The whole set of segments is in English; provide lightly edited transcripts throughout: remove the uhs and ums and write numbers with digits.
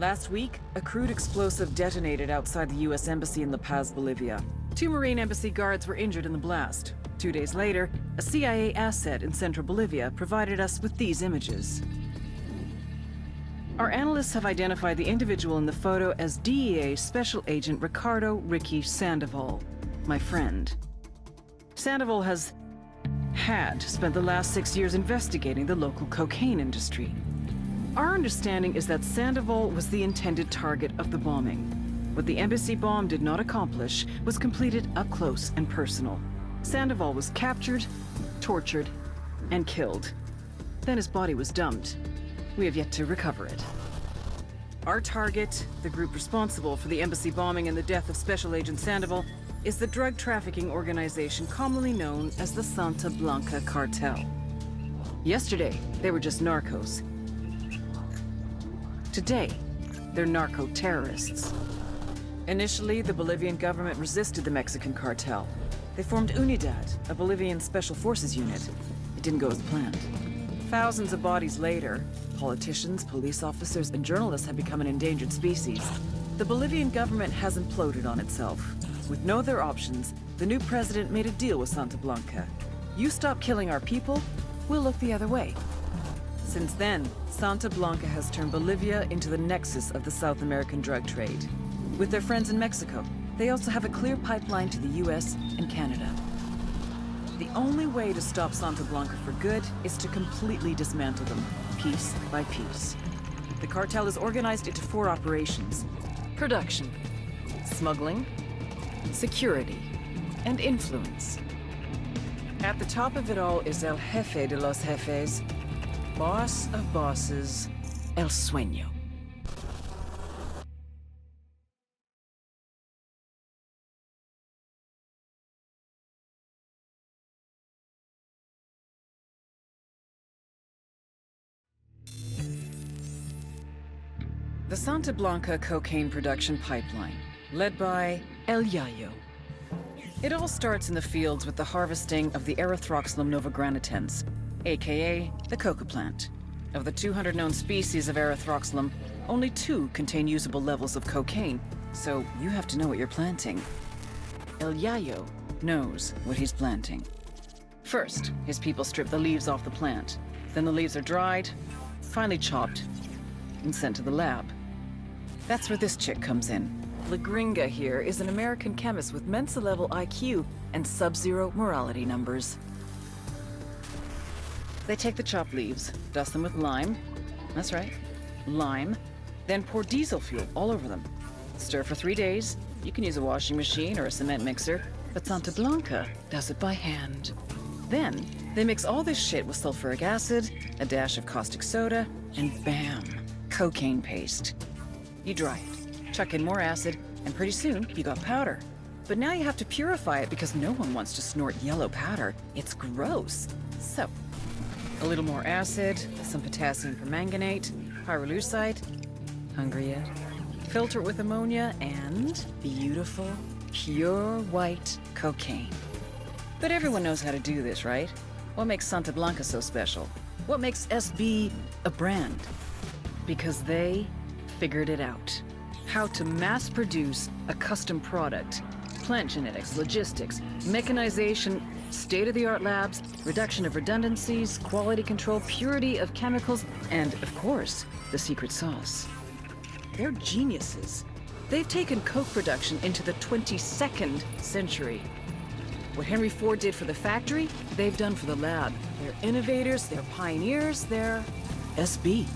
Last week, a crude explosive detonated outside the U.S. Embassy in La Paz, Bolivia. 2 Marine Embassy guards were injured in the blast. 2 days later, a CIA asset in central Bolivia provided us with these images. Our analysts have identified the individual in the photo as DEA Special Agent Ricardo Ricky Sandoval, my friend. Sandoval had spent the last 6 years investigating the local cocaine industry. Our understanding is that Sandoval was the intended target of the bombing. What the embassy bomb did not accomplish was completed up close and personal. Sandoval was captured, tortured, and killed. Then his body was dumped. We have yet to recover it. Our target, the group responsible for the embassy bombing and the death of Special Agent Sandoval, is the drug trafficking organization commonly known as the Santa Blanca Cartel. Yesterday, they were just narcos. Today, they're narco-terrorists. Initially, the Bolivian government resisted the Mexican cartel. They formed UNIDAD, a Bolivian special forces unit. It didn't go as planned. Thousands of bodies later, politicians, police officers, and journalists have become an endangered species. The Bolivian government has imploded on itself. With no other options, the new president made a deal with Santa Blanca. You stop killing our people, we'll look the other way. Since then, Santa Blanca has turned Bolivia into the nexus of the South American drug trade. With their friends in Mexico, they also have a clear pipeline to the US and Canada. The only way to stop Santa Blanca for good is to completely dismantle them, piece by piece. The cartel is organized into 4 operations: production, smuggling, security, and influence. At the top of it all is El Jefe de los Jefes, boss of bosses, El Sueño. The Santa Blanca cocaine production pipeline, led by El Yayo. It all starts in the fields with the harvesting of the Erythroxylum novogranitens, aka the coca plant. Of the 200 known species of Erythroxylum, only 2 contain usable levels of cocaine, so you have to know what you're planting. El Yayo knows what he's planting. First, his people strip the leaves off the plant. Then the leaves are dried, finely chopped, and sent to the lab. That's where this chick comes in. La Gringa here is an American chemist with Mensa-level IQ and sub-zero morality numbers. They take the chopped leaves, dust them with lime. That's right, lime. Then pour diesel fuel all over them. Stir for 3 days. You can use a washing machine or a cement mixer, but Santa Blanca does it by hand. Then, they mix all this shit with sulfuric acid, a dash of caustic soda, and bam, cocaine paste. You dry it, chuck in more acid, and pretty soon, you got powder. But now you have to purify it because no one wants to snort yellow powder. It's gross. So, a little more acid, some potassium permanganate, pyrolusite. Hungry yet? Filter it with ammonia, and beautiful, pure white cocaine. But everyone knows how to do this, right? What makes Santa Blanca so special? What makes SB a brand? Because they figured it out. How to mass produce a custom product. Plant genetics, logistics, mechanization, state-of-the-art labs, reduction of redundancies, quality control, purity of chemicals, and, of course, the secret sauce. They're geniuses. They've taken coke production into the 22nd century. What Henry Ford did for the factory, they've done for the lab. They're innovators, they're pioneers, they're SB.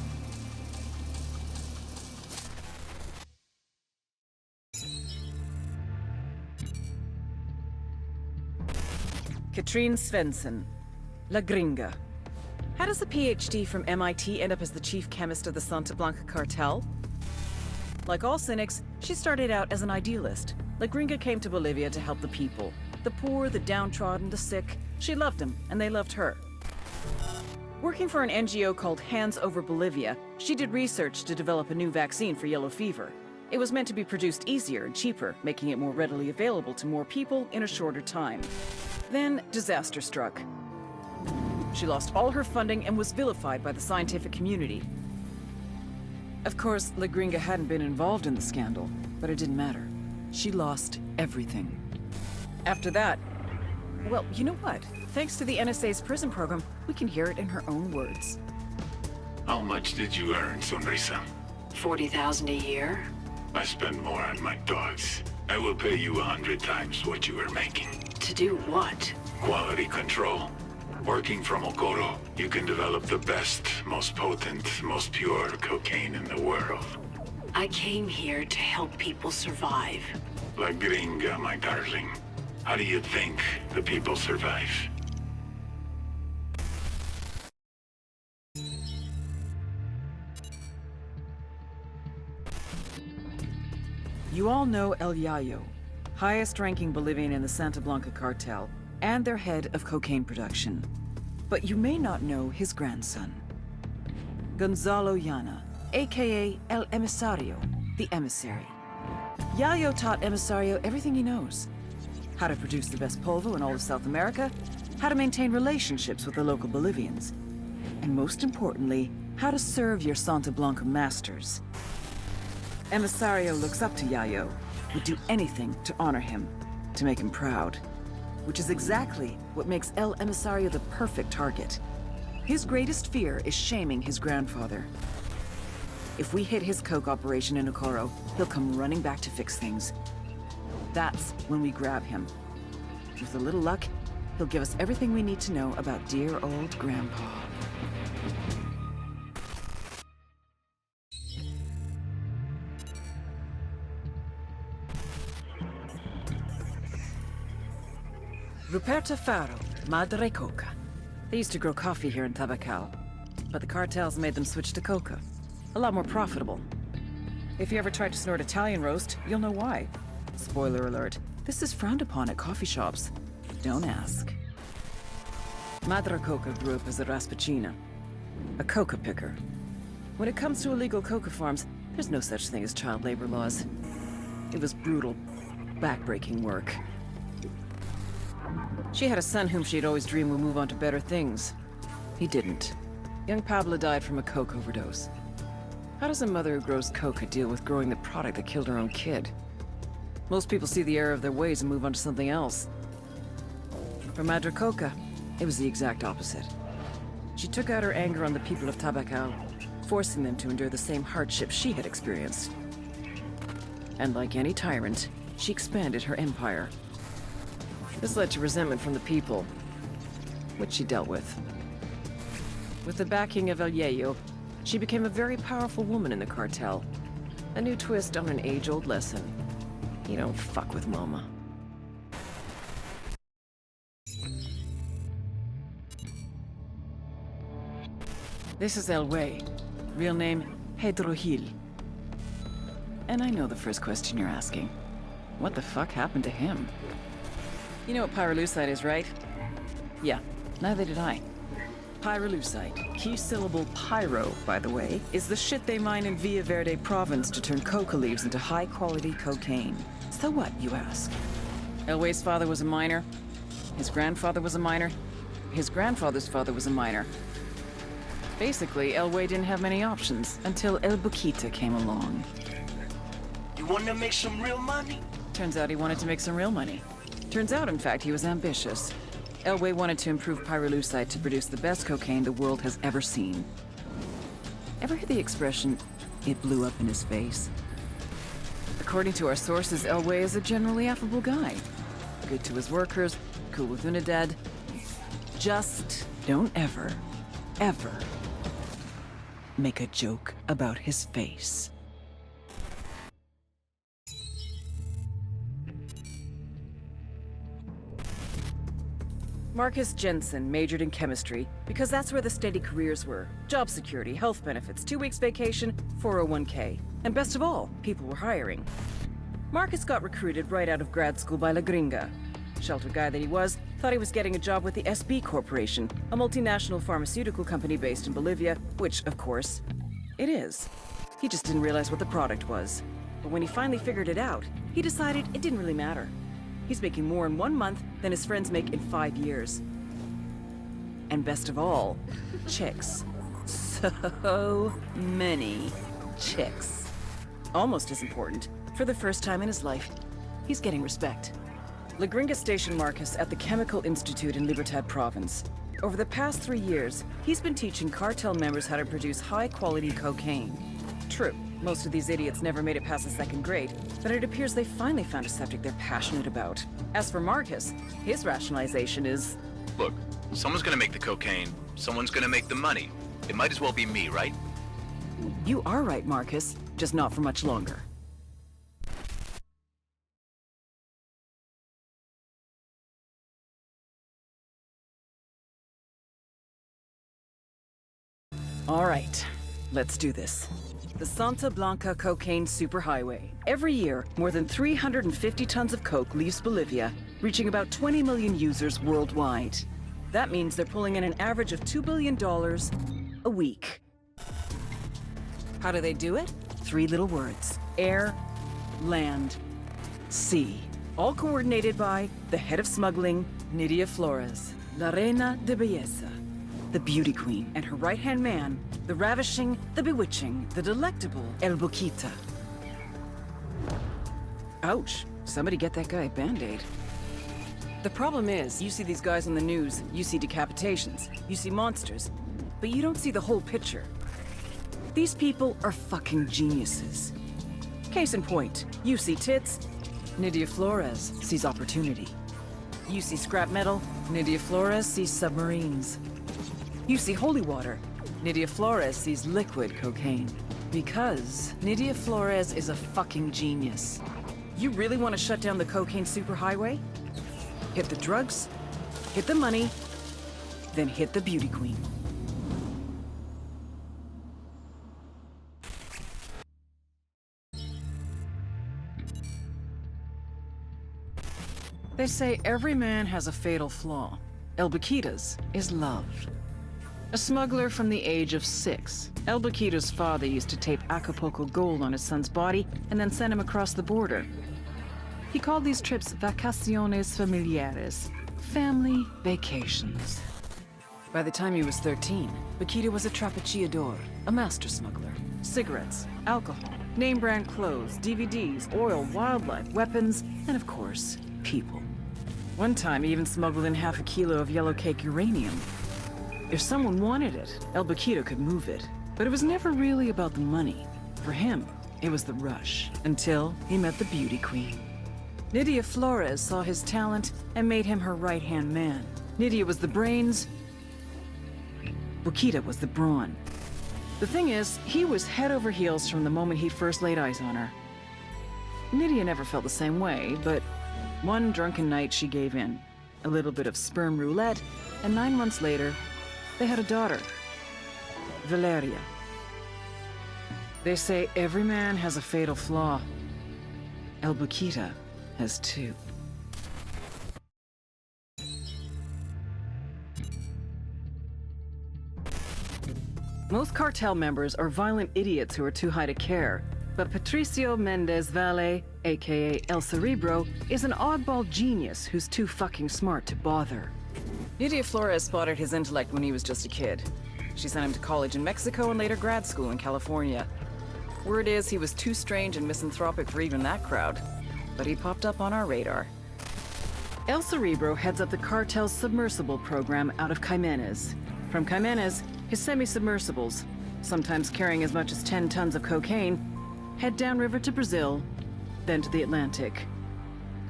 Katrine Svensson, La Gringa. How does a PhD from MIT end up as the chief chemist of the Santa Blanca cartel? Like all cynics, she started out as an idealist. La Gringa came to Bolivia to help the people. The poor, the downtrodden, the sick. She loved them, and they loved her. Working for an NGO called Hands Over Bolivia, she did research to develop a new vaccine for yellow fever. It was meant to be produced easier and cheaper, making it more readily available to more people in a shorter time. Then, disaster struck. She lost all her funding and was vilified by the scientific community. Of course, La Gringa hadn't been involved in the scandal, but it didn't matter. She lost everything. After that, well, you know what? Thanks to the NSA's prison program, we can hear it in her own words. How much did you earn, Sonrisa? 40,000 a year? I spend more on my dogs. I will pay you 100 times what you were making. To do what? Quality control. Working from Okoro, you can develop the best, most potent, most pure cocaine in the world. I came here to help people survive. La Gringa, my darling. How do you think the people survive? You all know El Yayo, highest-ranking Bolivian in the Santa Blanca cartel, and their head of cocaine production. But you may not know his grandson, Gonzalo Llana, aka El Emisario, the emissary. Yayo taught Emisario everything he knows. How to produce the best polvo in all of South America, how to maintain relationships with the local Bolivians, and most importantly, how to serve your Santa Blanca masters. Emisario looks up to Yayo, would do anything to honor him, to make him proud. Which is exactly what makes El Emisario the perfect target. His greatest fear is shaming his grandfather. If we hit his coke operation in Okoro, he'll come running back to fix things. That's when we grab him. With a little luck, he'll give us everything we need to know about dear old Grandpa. Ruperta Faro, Madre Coca. They used to grow coffee here in Tabacal, but the cartels made them switch to coca. A lot more profitable. If you ever tried to snort Italian roast, you'll know why. Spoiler alert, this is frowned upon at coffee shops. Don't ask. Madre Coca grew up as a raspacina, a coca picker. When it comes to illegal coca farms, there's no such thing as child labor laws. It was brutal, backbreaking work. She had a son whom she'd always dreamed would move on to better things. He didn't. Young Pablo died from a coke overdose. How does a mother who grows coca deal with growing the product that killed her own kid? Most people see the error of their ways and move on to something else. For Madre Coca, it was the exact opposite. She took out her anger on the people of Tabacal, forcing them to endure the same hardships she had experienced. And like any tyrant, she expanded her empire. This led to resentment from the people, which she dealt with. With the backing of El Yayo, she became a very powerful woman in the cartel. A new twist on an age-old lesson. You don't fuck with Mama. This is El Way. Real name, Pedro Gil. And I know the first question you're asking. What the fuck happened to him? You know what pyrolusite is, right? Yeah, neither did I. Pyrolusite, key syllable pyro, by the way, is the shit they mine in Villa Verde province to turn coca leaves into high-quality cocaine. So what, you ask? Elway's father was a miner. His grandfather was a miner. His grandfather's father was a miner. Basically, Elway didn't have many options until El Boquita came along. You want to make some real money? Turns out he wanted to make some real money. Turns out, in fact, he was ambitious. Elway wanted to improve pyrolusite to produce the best cocaine the world has ever seen. Ever hear the expression, it blew up in his face? According to our sources, Elway is a generally affable guy. Good to his workers, cool with Unidad. Just don't ever, ever make a joke about his face. Marcus Jensen majored in chemistry because that's where the steady careers were. Job security, health benefits, 2 weeks vacation, 401k. And best of all, people were hiring. Marcus got recruited right out of grad school by La Gringa. Sheltered guy that he was, thought he was getting a job with the SB Corporation, a multinational pharmaceutical company based in Bolivia, which, of course, it is. He just didn't realize what the product was. But when he finally figured it out, he decided it didn't really matter. He's making more in 1 month than his friends make in 5 years. And best of all, chicks. So many chicks. Almost as important, for the first time in his life, he's getting respect. La Gringa stationed Marcus at the Chemical Institute in Libertad Province. Over the past 3 years, he's been teaching cartel members how to produce high-quality cocaine. True, most of these idiots never made it past the 2nd grade, but it appears they finally found a subject they're passionate about. As for Marcus, his rationalization is... Look, someone's gonna make the cocaine, someone's gonna make the money. It might as well be me, right? You are right, Marcus, just not for much longer. All right, let's do this. The Santa Blanca Cocaine Superhighway. Every year, more than 350 tons of coke leaves Bolivia, reaching about 20 million users worldwide. That means they're pulling in an average of $2 billion a week. How do they do it? 3 little words. Air, land, sea. All coordinated by the head of smuggling, Nydia Flores, La Reina de Belleza, the beauty queen, and her right-hand man, the ravishing, the bewitching, the delectable El Boquita. Ouch. Somebody get that guy a Band-Aid. The problem is, you see these guys on the news, you see decapitations, you see monsters, but you don't see the whole picture. These people are fucking geniuses. Case in point, you see tits, Nydia Flores sees opportunity. You see scrap metal, Nydia Flores sees submarines. You see holy water, Nydia Flores sees liquid cocaine. Because Nydia Flores is a fucking genius. You really want to shut down the cocaine superhighway? Hit the drugs, hit the money, then hit the beauty queen. They say every man has a fatal flaw. El Boquita's is love. A smuggler from the age of 6, El Boquita's father used to tape Acapulco gold on his son's body and then send him across the border. He called these trips vacaciones familiares, family vacations. By the time he was 13, Boquita was a trapechiador, a master smuggler. Cigarettes, alcohol, name-brand clothes, DVDs, oil, wildlife, weapons, and of course, people. One time, he even smuggled in half a kilo of yellow cake uranium. If someone wanted it, El Boquita could move it. But it was never really about the money. For him, it was the rush, until he met the beauty queen. Nydia Flores saw his talent and made him her right-hand man. Nydia was the brains, Boquita was the brawn. The thing is, he was head over heels from the moment he first laid eyes on her. Nydia never felt the same way, but one drunken night she gave in. A little bit of sperm roulette, and 9 months later, they had a daughter, Valeria. They say every man has a fatal flaw. El Boquita has 2. Most cartel members are violent idiots who are too high to care, but Patricio Mendez Valle, aka El Cerebro, is an oddball genius who's too fucking smart to bother. Nydia Flores spotted his intellect when he was just a kid. She sent him to college in Mexico and later grad school in California. Word is he was too strange and misanthropic for even that crowd, but he popped up on our radar. El Cerebro heads up the Cartel's Submersible program out of Jimenez. From Jimenez, his semi-submersibles, sometimes carrying as much as 10 tons of cocaine, head downriver to Brazil, then to the Atlantic.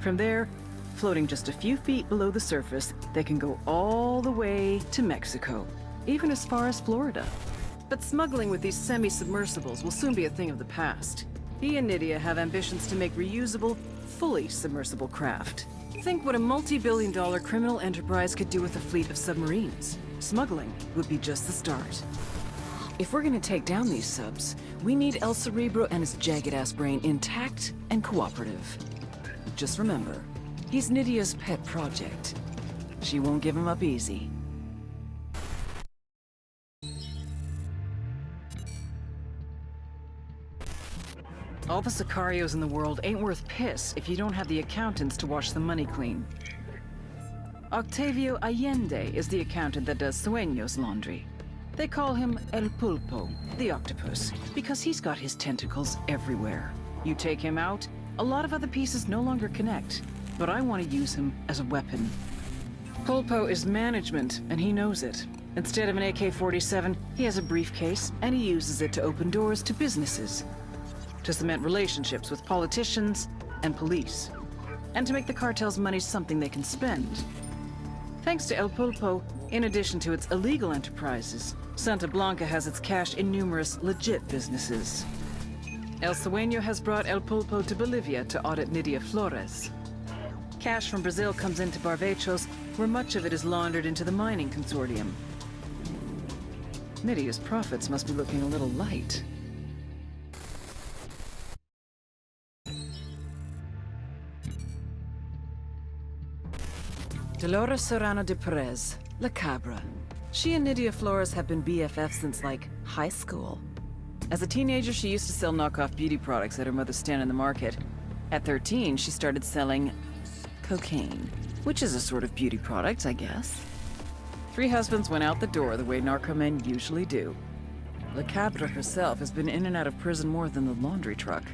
From there, floating just a few feet below the surface, they can go all the way to Mexico, even as far as Florida. But smuggling with these semi-submersibles will soon be a thing of the past. He and Nydia have ambitions to make reusable, fully submersible craft. Think what a multi-billion-dollar criminal enterprise could do with a fleet of submarines. Smuggling would be just the start. If we're gonna take down these subs, we need El Cerebro and his jagged-ass brain intact and cooperative. Just remember, he's Nydia's pet project. She won't give him up easy. All the Sicarios in the world ain't worth piss if you don't have the accountants to wash the money clean. Octavio Allende is the accountant that does Sueños laundry. They call him El Pulpo, the octopus, because he's got his tentacles everywhere. You take him out, a lot of other pieces no longer connect, but I want to use him as a weapon. Pulpo is management, and he knows it. Instead of an AK-47, he has a briefcase, and he uses it to open doors to businesses, to cement relationships with politicians and police, and to make the cartel's money something they can spend. Thanks to El Pulpo, in addition to its illegal enterprises, Santa Blanca has its cash in numerous legit businesses. El Sueño has brought El Pulpo to Bolivia to audit Nydia Flores. Cash from Brazil comes into Barvechos, where much of it is laundered into the mining consortium. Nydia's profits must be looking a little light. Dolores Serrano de Perez, La Cabra. She and Nydia Flores have been BFFs since, like, high school. As a teenager, she used to sell knockoff beauty products at her mother's stand in the market. At 13, she started selling cocaine, which is a sort of beauty product, I guess. 3 husbands went out the door the way narco men usually do. La Cabra herself has been in and out of prison more than the laundry truck.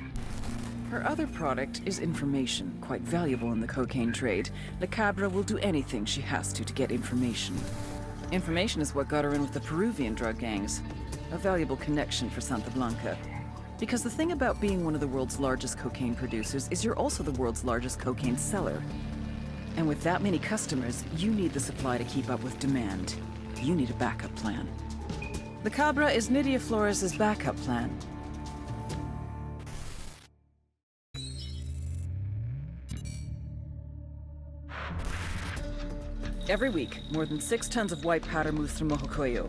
Her other product is information, quite valuable in the cocaine trade. La Cabra will do anything she has to get information. Information is what got her in with the Peruvian drug gangs. A valuable connection for Santa Blanca. Because the thing about being one of the world's largest cocaine producers is you're also the world's largest cocaine seller. And with that many customers, you need the supply to keep up with demand. You need a backup plan. La Cabra is Nydia Flores' backup plan. Every week, more than 6 tons of white powder moves through Mojocoyo.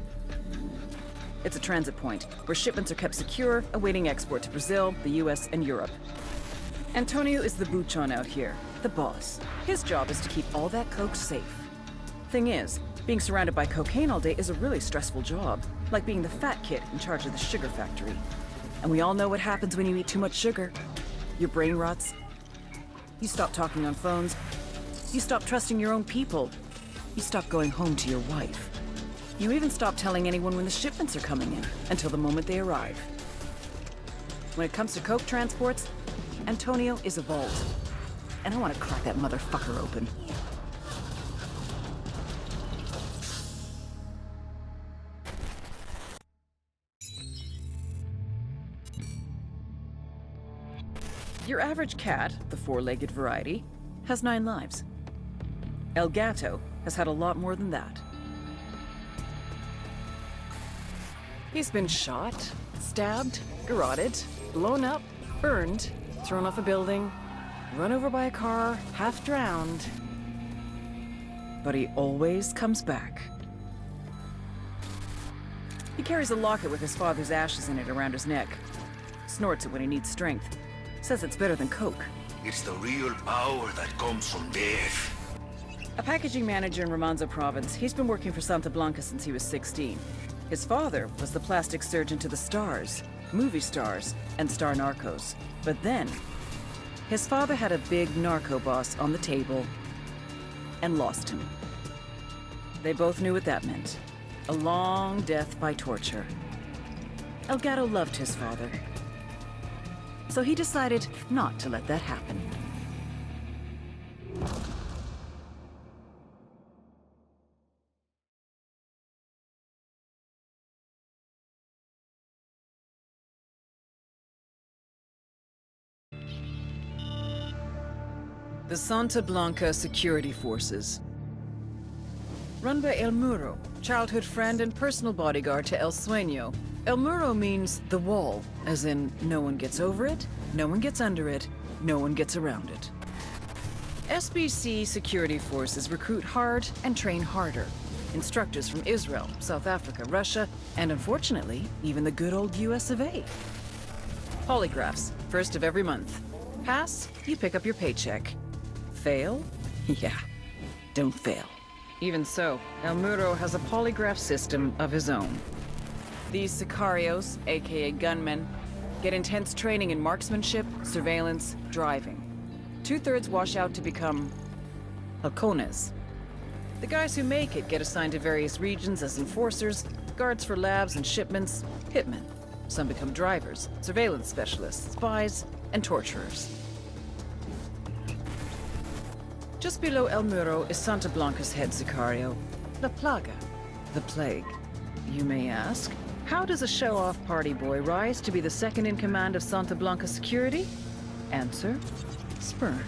It's a transit point, where shipments are kept secure, awaiting export to Brazil, the US, and Europe. Antonio is the Buchon out here, the boss. His job is to keep all that coke safe. Thing is, being surrounded by cocaine all day is a really stressful job, like being the fat kid in charge of the sugar factory. And we all know what happens when you eat too much sugar. Your brain rots. You stop talking on phones. You stop trusting your own people. You stop going home to your wife. You even stop telling anyone when the shipments are coming in, until the moment they arrive. When it comes to coke transports, Antonio is a vault. And I want to crack that motherfucker open. Your average cat, the 4-legged variety, has 9 lives. El Gato has had a lot more than that. He's been shot, stabbed, garroted, blown up, burned, thrown off a building, run over by a car, half drowned. But he always comes back. He carries a locket with his father's ashes in it around his neck. Snorts it when he needs strength. Says it's better than coke. It's the real power that comes from death. A packaging manager in Romanzo province, he's been working for Santa Blanca since he was 16. His father was the plastic surgeon to the stars, movie stars, and star narcos. But then, his father had a big narco boss on the table and lost him. They both knew what that meant. A long death by torture. El Gato loved his father. So he decided not to let that happen. The Santa Blanca Security Forces. Run by El Muro, childhood friend and personal bodyguard to El Sueño. El Muro means the wall, as in no one gets over it, no one gets under it, no one gets around it. SBC security forces recruit hard and train harder. Instructors from Israel, South Africa, Russia, and unfortunately, even the good old US of A. Polygraphs, first of every month. Pass, you pick up your paycheck. Fail? Yeah, don't fail. Even so, El Muro has a polygraph system of his own. These sicarios, aka gunmen, get intense training in marksmanship, surveillance, driving. 2/3 wash out to become halcones. The guys who make it get assigned to various regions as enforcers, Guards for labs and shipments, hitmen. Some become drivers, surveillance specialists, spies, and torturers. Just below El Muro is Santa Blanca's head sicario, La Plaga, the Plague. You may ask, how does a show-off party boy rise to be the second in command of Santa Blanca security? Answer, spurn.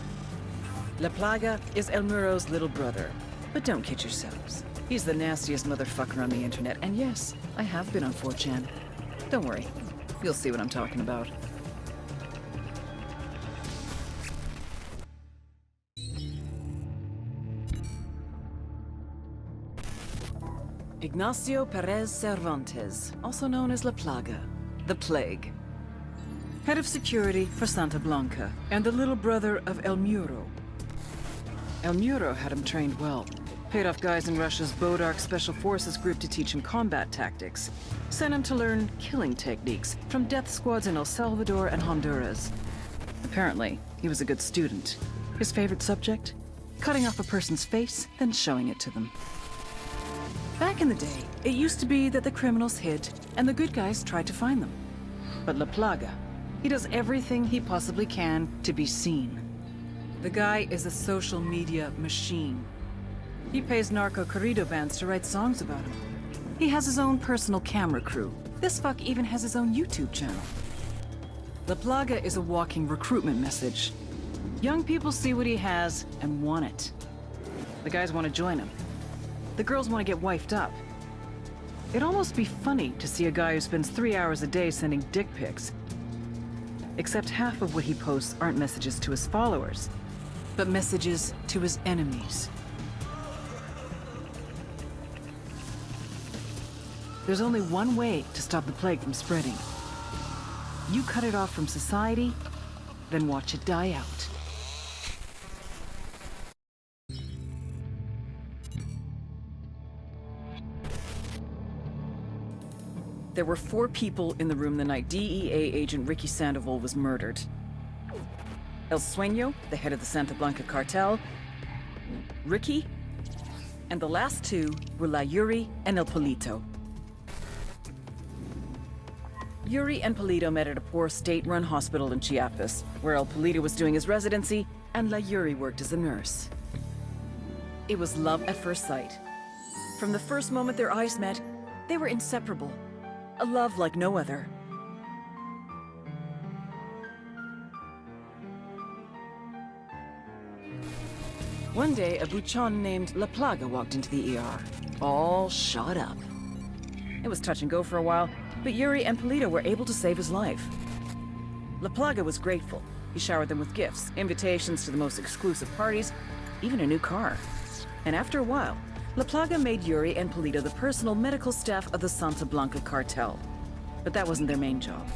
La Plaga is El Muro's little brother, but don't kid yourselves. He's the nastiest motherfucker on the internet, and yes, I have been on 4chan. Don't worry, you'll see what I'm talking about. Ignacio Perez Cervantes, also known as La Plaga, the Plague. Head of security for Santa Blanca, and the little brother of El Muro. El Muro had him trained well. Paid off guys in Russia's Bodark Special Forces group to teach him combat tactics. Sent him to learn killing techniques from death squads in El Salvador and Honduras. Apparently, he was a good student. His favorite subject? Cutting off a person's face, then showing it to them. Back in the day, it used to be that the criminals hid, and the good guys tried to find them. But La Plaga, he does everything he possibly can to be seen. The guy is a social media machine. He pays narco corrido bands to write songs about him. He has his own personal camera crew. This fuck even has his own YouTube channel. La Plaga is a walking recruitment message. Young people see what he has and want it. The guys want to join him. The girls want to get wifed up. It'd almost be funny to see a guy who spends 3 hours a day sending dick pics. Except half of what he posts aren't messages to his followers, but messages to his enemies. There's only one way to stop the plague from spreading. You cut it off from society, then watch it die out. There were 4 people in the room the night DEA agent Ricky Sandoval was murdered. El Sueño, the head of the Santa Blanca cartel, Ricky, and the last 2 were La Yuri and El Polito. Yuri and Polito met at a poor state-run hospital in Chiapas, where El Polito was doing his residency, and La Yuri worked as a nurse. It was love at first sight. From the first moment their eyes met, they were inseparable. A love like no other. One day, a Buchon named La Plaga walked into the ER, all shot up. It was touch and go for a while, but Yuri and Polito were able to save his life. La Plaga was grateful. He showered them with gifts, invitations to the most exclusive parties, even a new car. And after a while, La Plaga made Yuri and Polito the personal medical staff of the Santa Blanca cartel. But that wasn't their main job.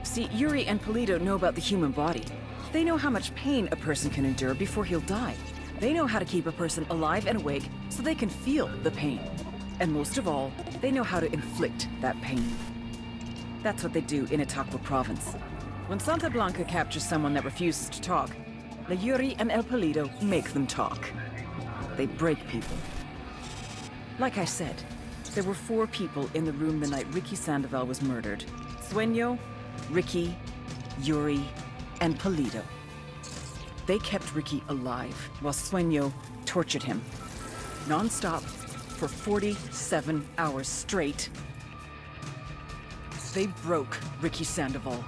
See, Yuri and Polito know about the human body. They know how much pain a person can endure before he'll die. They know how to keep a person alive and awake so they can feel the pain. And most of all, they know how to inflict that pain. That's what they do in Itaqua province. When Santa Blanca captures someone that refuses to talk, La Yuri and El Polito make them talk. They break people. Like I said, there were 4 people in the room the night Ricky Sandoval was murdered. Sueño, Ricky, Yuri, and Polito. They kept Ricky alive while Sueño tortured him. Non-stop for 47 hours straight. They broke Ricky Sandoval.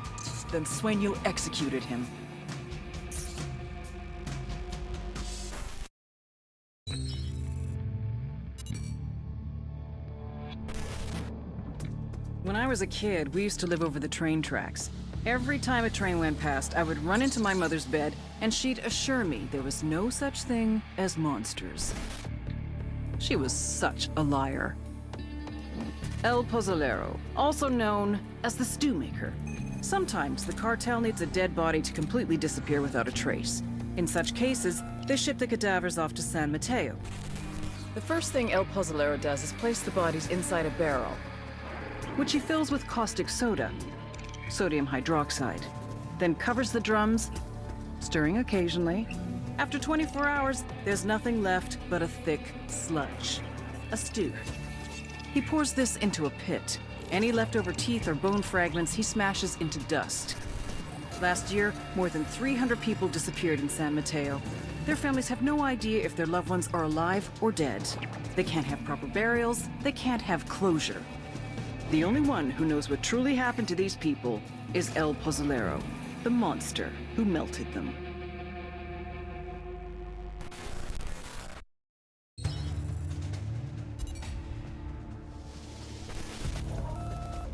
Then Sueño executed him. When I was a kid, we used to live over the train tracks. Every time a train went past, I would run into my mother's bed, and she'd assure me there was no such thing as monsters. She was such a liar. El Pozolero, also known as the Stew Maker. Sometimes the cartel needs a dead body to completely disappear without a trace. In such cases, they ship the cadavers off to San Mateo. The first thing El Pozolero does is place the bodies inside a barrel, which he fills with caustic soda, sodium hydroxide, then covers the drums, stirring occasionally. After 24 hours, there's nothing left but a thick sludge, a stew. He pours this into a pit. Any leftover teeth or bone fragments he smashes into dust. Last year, more than 300 people disappeared in San Mateo. Their families have no idea if their loved ones are alive or dead. They can't have proper burials, they can't have closure. The only one who knows what truly happened to these people is El Pozolero, the monster who melted them.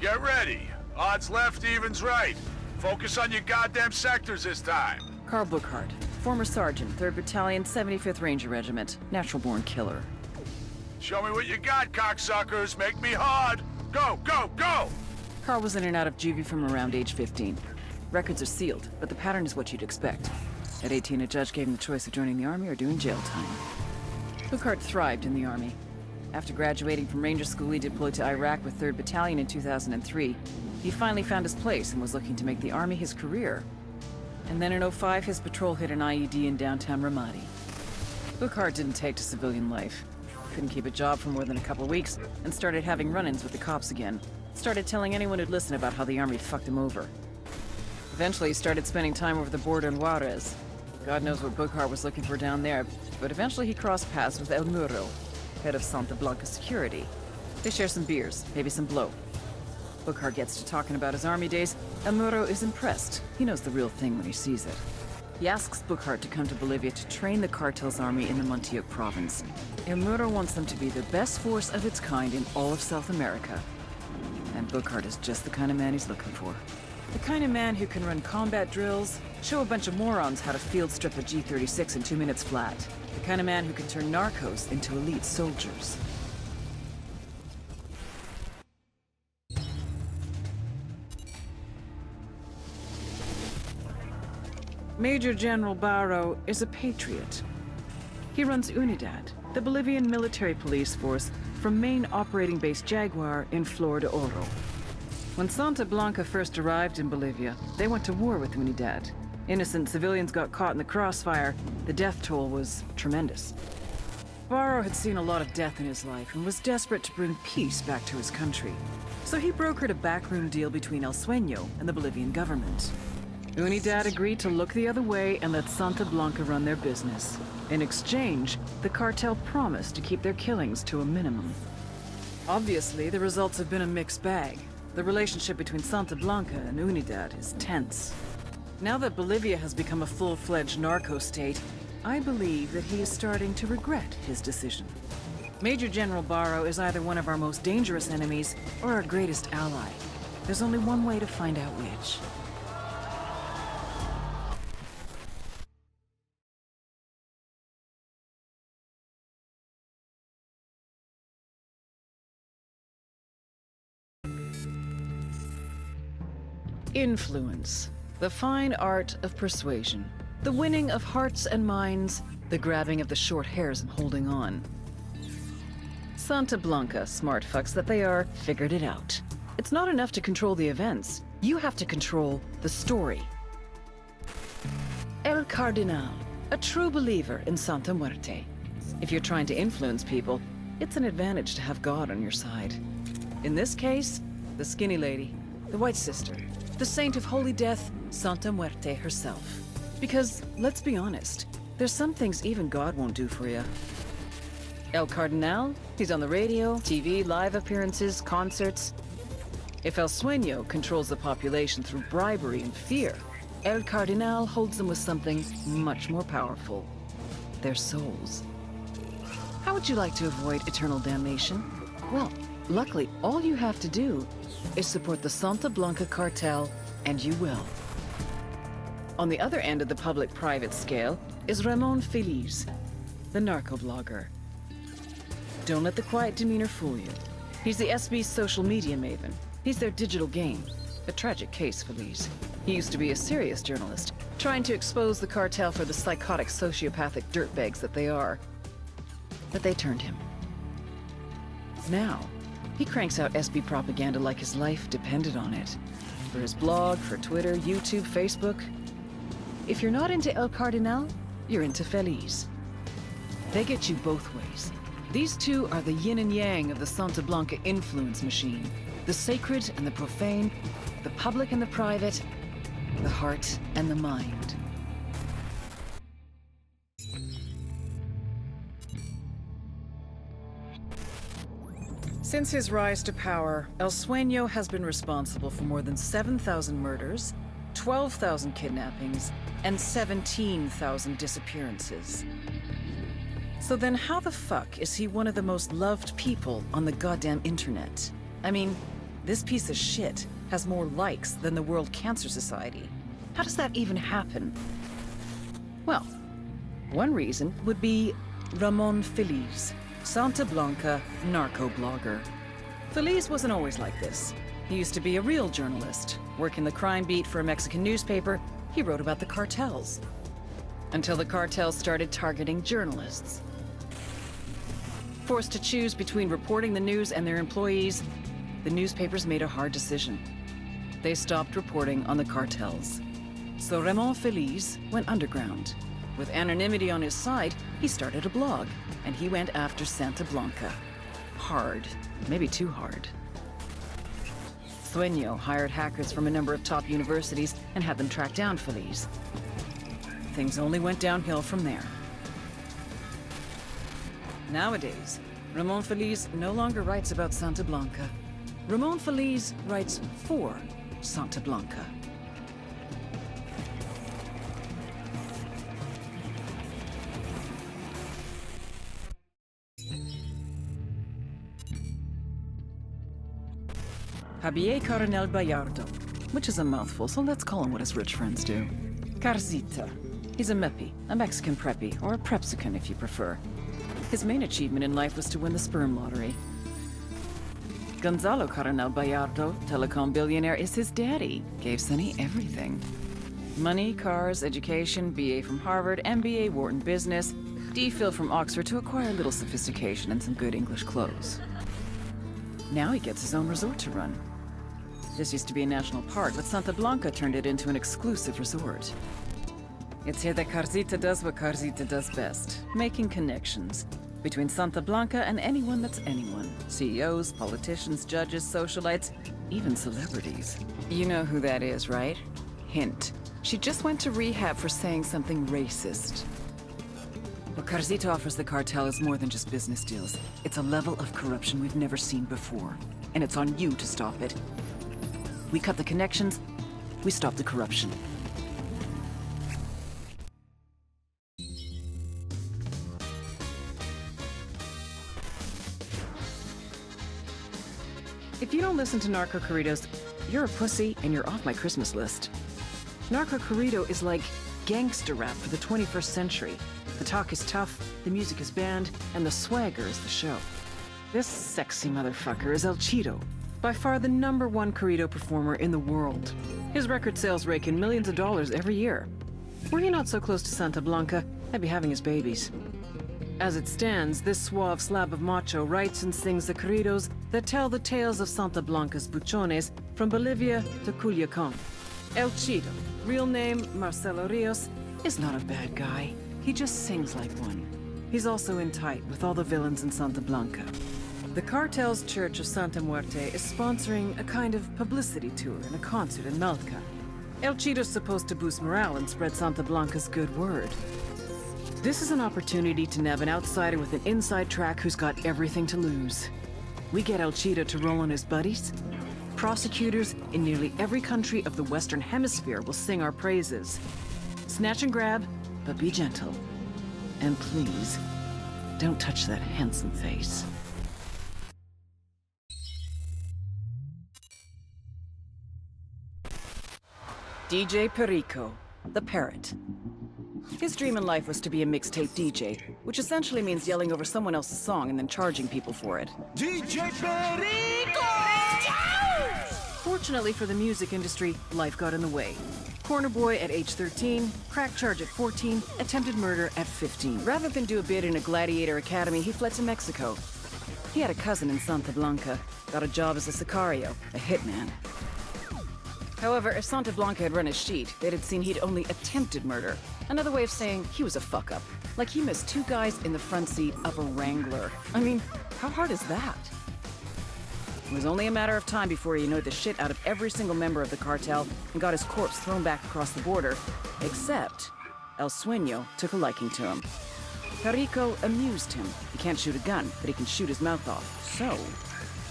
Get ready. Odds left, evens right. Focus on your goddamn sectors this time. Carl Buchhardt, former sergeant, 3rd Battalion, 75th Ranger Regiment, natural-born killer. Show me what you got, cocksuckers. Make me hard. Go, go, go! Carl was in and out of juvie from around age 15. Records are sealed, but the pattern is what you'd expect. At 18, a judge gave him the choice of joining the Army or doing jail time. Buchhardt thrived in the Army. After graduating from Ranger School, he deployed to Iraq with 3rd Battalion in 2003. He finally found his place and was looking to make the Army his career. And then in '05, his patrol hit an IED in downtown Ramadi. Buchhardt didn't take to civilian life. Couldn't keep a job for more than a couple of weeks, and started having run-ins with the cops again. Started telling anyone who'd listen about how the Army fucked him over. Eventually, he started spending time over the border in Juarez. God knows what Buchhardt was looking for down there, but eventually he crossed paths with El Muro, head of Santa Blanca security. They share some beers, maybe some blow. Buchhardt gets to talking about his Army days. El Muro is impressed. He knows the real thing when he sees it. He asks Buchhardt to come to Bolivia to train the Cartel's army in the Montioc province. El Muro wants them to be the best force of its kind in all of South America. And Buchhardt is just the kind of man he's looking for. The kind of man who can run combat drills, show a bunch of morons how to field strip a G-36 in 2 minutes flat. The kind of man who can turn narcos into elite soldiers. Major General Barro is a patriot. He runs UNIDAD, the Bolivian military police force from main operating base Jaguar in Flor de Oro. When Santa Blanca first arrived in Bolivia, they went to war with UNIDAD. Innocent civilians got caught in the crossfire. The death toll was tremendous. Barro had seen a lot of death in his life and was desperate to bring peace back to his country. So he brokered a backroom deal between El Sueño and the Bolivian government. UNIDAD agreed to look the other way and let Santa Blanca run their business. In exchange, the cartel promised to keep their killings to a minimum. Obviously, the results have been a mixed bag. The relationship between Santa Blanca and UNIDAD is tense. Now that Bolivia has become a full-fledged narco state, I believe that he is starting to regret his decision. Major General Barro is either one of our most dangerous enemies or our greatest ally. There's only one way to find out which. Influence. The fine art of persuasion. The winning of hearts and minds. The grabbing of the short hairs and holding on. Santa Blanca, smart fucks that they are, figured it out. It's not enough to control the events. You have to control the story. El Cardinal, a true believer in Santa Muerte. If you're trying to influence people, it's an advantage to have God on your side. In this case, the skinny lady, the White Sister, the saint of holy death, Santa Muerte herself. Because, let's be honest, there's some things even God won't do for you. El Cardinal, he's on the radio, TV, live appearances, concerts. If El Sueño controls the population through bribery and fear, El Cardinal holds them with something much more powerful. Their souls. How would you like to avoid eternal damnation? Well, luckily, all you have to do is support the Santa Blanca cartel, and you will. On the other end of the public-private scale is Ramon Feliz, the narco blogger. Don't let the quiet demeanor fool you. He's the SB's social media maven. He's their digital game. A tragic case, Feliz. He used to be a serious journalist, trying to expose the cartel for the psychotic, sociopathic dirtbags that they are. But they turned him. Now, he cranks out SB propaganda like his life depended on it. For his blog, for Twitter, YouTube, Facebook. If you're not into El Cardinal, you're into Feliz. They get you both ways. These two are the yin and yang of the Santa Blanca influence machine. The sacred and the profane, the public and the private, the heart and the mind. Since his rise to power, El Sueño has been responsible for more than 7,000 murders, 12,000 kidnappings, and 17,000 disappearances. So then how the fuck is he one of the most loved people on the goddamn internet? I mean, this piece of shit has more likes than the World Cancer Society. How does that even happen? Well, one reason would be Ramon Feliz, Santa Blanca narco blogger. Feliz wasn't always like this. He used to be a real journalist. Working the crime beat for a Mexican newspaper, he wrote about the cartels. Until the cartels started targeting journalists. Forced to choose between reporting the news and their employees, the newspapers made a hard decision. They stopped reporting on the cartels. So Ramon Feliz went underground. With anonymity on his side, he started a blog, and he went after Santa Blanca. Hard. Maybe too hard. Sueño hired hackers from a number of top universities and had them track down Feliz. Things only went downhill from there. Nowadays, Ramon Feliz no longer writes about Santa Blanca. Ramon Feliz writes for Santa Blanca. Javier Coronel Bayardo, which is a mouthful, so let's call him what his rich friends do. Carcita. He's a meppy, a Mexican preppy, or a prepsican if you prefer. His main achievement in life was to win the sperm lottery. Gonzalo Coronel Bayardo, telecom billionaire, is his daddy. Gave Sonny everything. Money, cars, education, BA from Harvard, MBA Wharton Business, DPhil from Oxford to acquire a little sophistication and some good English clothes. Now he gets his own resort to run. This used to be a national park, but Santa Blanca turned it into an exclusive resort. It's here that Carcita does what Carcita does best, making connections between Santa Blanca and anyone that's anyone. CEOs, politicians, judges, socialites, even celebrities. You know who that is, right? Hint. She just went to rehab for saying something racist. What Carcita offers the cartel is more than just business deals. It's a level of corruption we've never seen before. And it's on you to stop it. We cut the connections, we stop the corruption. If you don't listen to Narco Corridos, you're a pussy and you're off my Christmas list. Narco Corrido is like gangster rap for the 21st century. The talk is tough, the music is banned, and the swagger is the show. This sexy motherfucker is El Cheeto, by far the #1 corrido performer in the world. His record sales rake in millions of dollars every year. Were he not so close to Santa Blanca, I'd be having his babies. As it stands, this suave slab of macho writes and sings the corridos that tell the tales of Santa Blanca's Buchones from Bolivia to Culiacan. El Cheeto, real name Marcelo Rios, is not a bad guy. He just sings like one. He's also in tight with all the villains in Santa Blanca. The cartel's Church of Santa Muerte is sponsoring a kind of publicity tour and a concert in Malta. El Cheeto's supposed to boost morale and spread Santa Blanca's good word. This is an opportunity to nab an outsider with an inside track who's got everything to lose. We get El Cheeto to roll on his buddies. Prosecutors in nearly every country of the Western Hemisphere will sing our praises. Snatch and grab, but be gentle. And please, don't touch that handsome face. DJ Perico, the parrot. His dream in life was to be a mixtape DJ, which essentially means yelling over someone else's song and then charging people for it. DJ Perico! Fortunately for the music industry, life got in the way. Corner boy at age 13, crack charge at 14, attempted murder at 15. Rather than do a bid in a gladiator academy, he fled to Mexico. He had a cousin in Santa Blanca, got a job as a sicario, a hitman. However, if Santa Blanca had run a sheet, they'd have seen he'd only attempted murder. Another way of saying he was a fuck-up. Like he missed 2 guys in the front seat of a Wrangler. I mean, how hard is that? It was only a matter of time before he annoyed the shit out of every single member of the cartel and got his corpse thrown back across the border, except El Sueño took a liking to him. Perico amused him. He can't shoot a gun, but he can shoot his mouth off. So...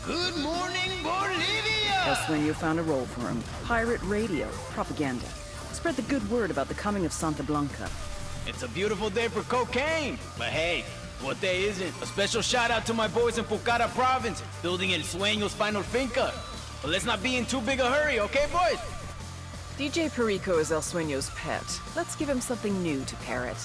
Good morning, Bolivia! El Sueño found a role for him. Pirate radio, propaganda. Spread the good word about the coming of Santa Blanca. It's a beautiful day for cocaine. But hey, what day isn't? A special shout out to my boys in Pucara province, building El Sueño's final finca. But let's not be in too big a hurry, okay, boys? DJ Perico is El Sueño's pet. Let's give him something new to parrot.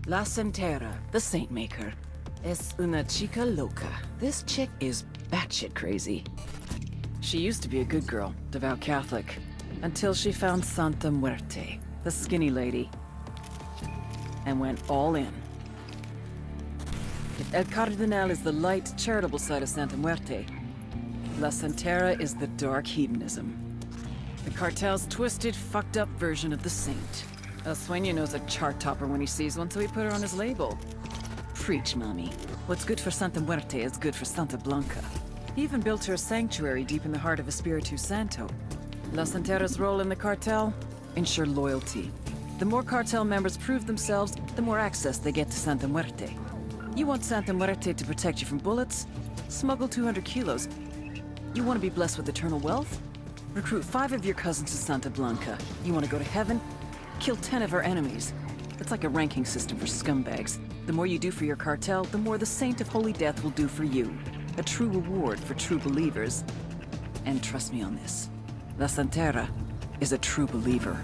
La Santera, the Saint Maker, es una chica loca. This chick is batshit crazy. She used to be a good girl, devout Catholic, until she found Santa Muerte, the skinny lady, and went all in. If El Cardenal is the light, charitable side of Santa Muerte, La Santera is the dark hedonism. The cartel's twisted, fucked up version of the saint. El Sueño knows a chart topper when he sees one, so he put her on his label. Preach, mommy. What's good for Santa Muerte is good for Santa Blanca. He even built her a sanctuary deep in the heart of Espiritu Santo. La Santera's role in the cartel? Ensure loyalty. The more cartel members prove themselves, the more access they get to Santa Muerte. You want Santa Muerte to protect you from bullets? Smuggle 200 kilos. You want to be blessed with eternal wealth? Recruit 5 of your cousins to Santa Blanca. You want to go to heaven? Kill 10 of her enemies. It's like a ranking system for scumbags. The more you do for your cartel, the more the Saint of Holy Death will do for you. A true reward for true believers. And trust me on this, La Santera is a true believer.